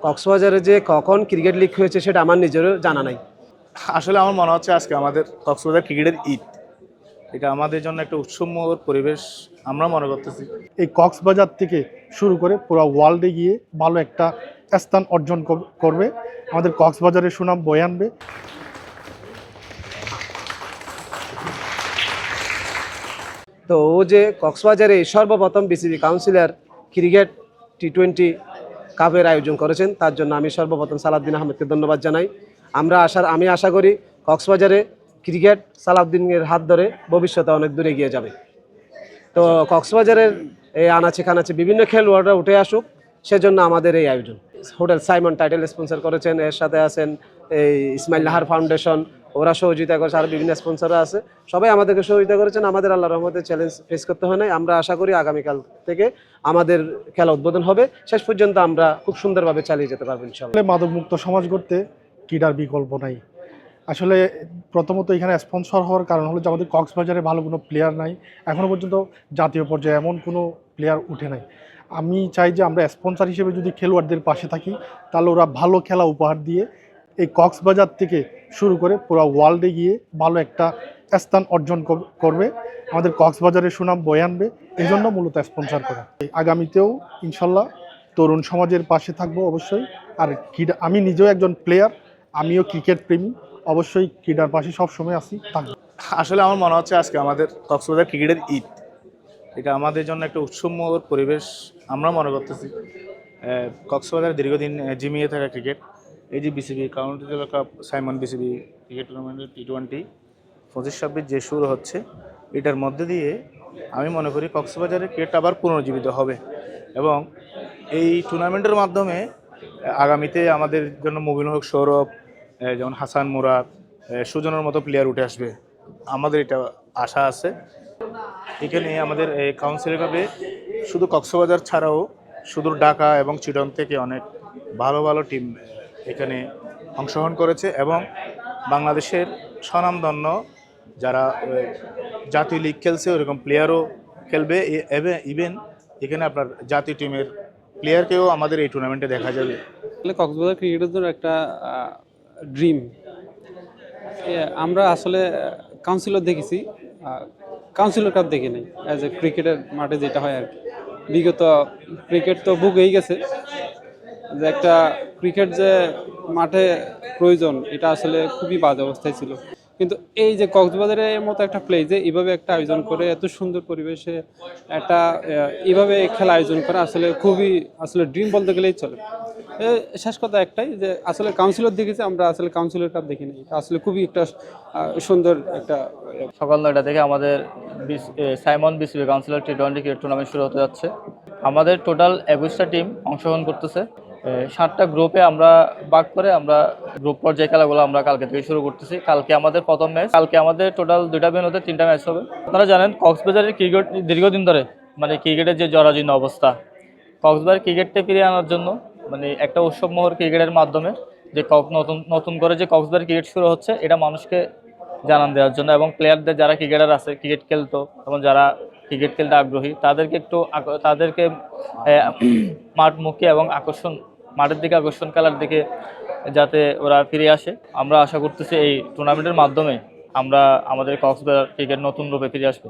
কক্সবাজারে যে কখন ক্রিকেট লিগ হয়েছে সেটা আমার নিজেরও জানা নাই। আসলে আমার মনে হচ্ছে আজকে আমাদের কক্সবাজার ক্রিকেটের ঈদ। এটা আমাদের জন্য একটা উৎসবমুখর পরিবেশ আমরা মনে করতেছি। এই কক্সবাজার থেকে শুরু করে পুরো ওয়ার্ল্ডে গিয়ে ভালো একটা স্থান অর্জন করবে, আমাদের কক্সবাজারের সুনাম বয়ে আনবে। তো ও যে কক্সবাজারে সর্বপ্রথম বিসিবি কাউন্সিলর ক্রিকেট টি-20 কাপের আয়োজন করেছেন, তার জন্য আমি সর্বপ্রথম সালাউদ্দিন আহমেদকে ধন্যবাদ জানাই। আমি আশা করি কক্সবাজারে ক্রিকেট সালাউদ্দিনের হাত ধরে ভবিষ্যতে অনেক দূরে এগিয়ে যাবে। তো কক্সবাজারের এই আনাচে কানাচে বিভিন্ন খেলোয়াড়রা উঠে আসুক, সেজন্য আমাদের এই আয়োজন। হোটেল সাইমন টাইটেল স্পন্সর করেছেন, এর সাথে আছেন এই ইসমাইল নাহার ফাউন্ডেশন, ওরা সহযোগিতা করেছে, আর বিভিন্ন স্পন্সররা আছে, সবাই আমাদেরকে সহযোগিতা করেছেন। আমাদের আল্লাহর রহমতে চ্যালেঞ্জ ফেস করতে হয় নাই। আমরা আশা করি আগামীকাল থেকে আমাদের খেলা উদ্বোধন হবে, শেষ পর্যন্ত আমরা খুব সুন্দরভাবে চালিয়ে যেতে পারবো ইনশাআল্লাহ। মাদকমুক্ত সমাজ গড়তে ক্রীড়ার বিকল্প নাই। আসলে প্রথমত এখানে স্পন্সর হওয়ার কারণ হলো যে আমাদের কক্সবাজারে ভালো কোনো প্লেয়ার নাই, এখনও পর্যন্ত জাতীয় পর্যায়ে এমন কোনো প্লেয়ার উঠে নাই। আমি চাই যে আমরা স্পন্সর হিসেবে যদি খেলোয়াড়দের পাশে থাকি, তাহলে ওরা ভালো খেলা উপহার দিয়ে এই কক্সবাজার থেকে শুরু করে পুরো ওয়ার্ল্ডে গিয়ে ভালো একটা স্থান অর্জন করবে, আমাদের কক্সবাজারের সুনাম বয়ে আনবে। এই জন্য মূলত স্পন্সর করা। আগামীতেও ইনশাল্লাহ তরুণ সমাজের পাশে থাকবো অবশ্যই। আর ক্রীড়া, আমি নিজেও একজন প্লেয়ার, আমিও ক্রিকেট প্রেমী, অবশ্যই ক্রীড়ার পাশে সবসময় আছি, থাকবো। আসলে আমার মনে হচ্ছে আজকে আমাদের কক্সবাজার ক্রিকেটের ঈদ। এটা আমাদের জন্য একটা উৎসবমুখর পরিবেশ আমরা মনে করতেছি। কক্সবাজার দীর্ঘদিন জিমিয়ে থাকা ক্রিকেট, এই যে BCB county cup Simon BCB cricket টুর্নামেন্টের টি-20 25-26 যে শুরু হচ্ছে, এটার মধ্যে দিয়ে আমি মনে করি কক্সবাজারের ক্রিকেট আবার পুনর্জীবিত হবে এবং এই টুর্নামেন্টের মাধ্যমে আগামীতে আমাদের জন্য মুবিনুল হক সৌরভ, যেমন হাসান মুরাদ, সুজনের মতো প্লেয়ার উঠে আসবে, আমাদের এটা আশা আছে। এখানে আমাদের কাউন্সিল কাপে শুধু কক্সবাজার ছাড়াও সুদূর ঢাকা এবং চিটং থেকে অনেক ভালো ভালো টিম এখানে অংশগ্রহণ করেছে এবং বাংলাদেশের স্বনামধন্য যারা জাতীয় লিগ খেলছে ওরকম প্লেয়ারও খেলবে। ইভেন এখানে আপনার জাতীয় টিমের প্লেয়ারকেও আমাদের এই টুর্নামেন্টে দেখা যাবে। কক্সবাজার ক্রিকেটের জন্য একটা ড্রিম। আমরা আসলে কাউন্সিলর দেখেছি, কাউন্সিলর কাপ দেখি নাই। অ্যাজ এ ক্রিকেটের মাঠে যেটা হয় আর কি, বিগত ক্রিকেট তো বুক হয়ে গেছে, যে একটা ক্রিকেট যে মাঠে প্রয়োজন এটা আসলে খুবই বাজে অবস্থায় ছিল। কিন্তু এই যে কক্সবাজারের মতো একটা প্লেসে এইভাবে একটা আয়োজন করে, এত সুন্দর পরিবেশে একটা এইভাবে খেলা আয়োজন করা আসলে ড্রিম বলতে গেলেই চলে। শেষ কথা একটাই, যে আসলে কাউন্সিলর দেখেছি, আমরা আসলে কাউন্সিলর কাপ দেখি নাই। আসলে খুবই একটা সুন্দর একটা। সকাল 9টা থেকে আমাদের সাইমন বিসিবি কাউন্সিলর টি-20 ক্রিকেট টুর্নামেন্ট শুরু হতে যাচ্ছে। আমাদের টোটাল 21টা টিম অংশগ্রহণ করতেছে। 7টা গ্রুপে আমরা ভাগ করে আমরা গ্রুপ পর্যায়ে খেলাগুলো আমরা কালকে থেকে শুরু করতেছি। কালকে আমাদের প্রথম ম্যাচ, কালকে আমাদের টোটাল 2টা ভেন্যুতে 3টা ম্যাচ হবে। আপনারা জানেন কক্সবাজারের ক্রিকেট দীর্ঘদিন ধরে ক্রিকেটের যে জরাজীর্ণ অবস্থা, কক্সবাজার ক্রিকেটকে ফিরিয়ে আনার জন্য একটা উৎসবমুখর ক্রিকেটের মাধ্যমে যে নতুন করে যে কক্সবাজার ক্রিকেট শুরু হচ্ছে, এটা মানুষকে জানান দেওয়ার জন্য এবং প্লেয়ারদের যারা ক্রিকেটার আছে ক্রিকেট খেলতো এবং যারা ক্রিকেট খেলতে আগ্রহী তাদেরকে মাঠমুখী এবং মাঠের দিকে আকর্ষণ, খেলার দিকে যাতে ওরা ফিরে আসে। আমরা আশা করতেছি এই টুর্নামেন্টের মাধ্যমে আমরা আমাদের কক্সবাজার ক্রিকেট নতুন রূপে ফিরে আসবে।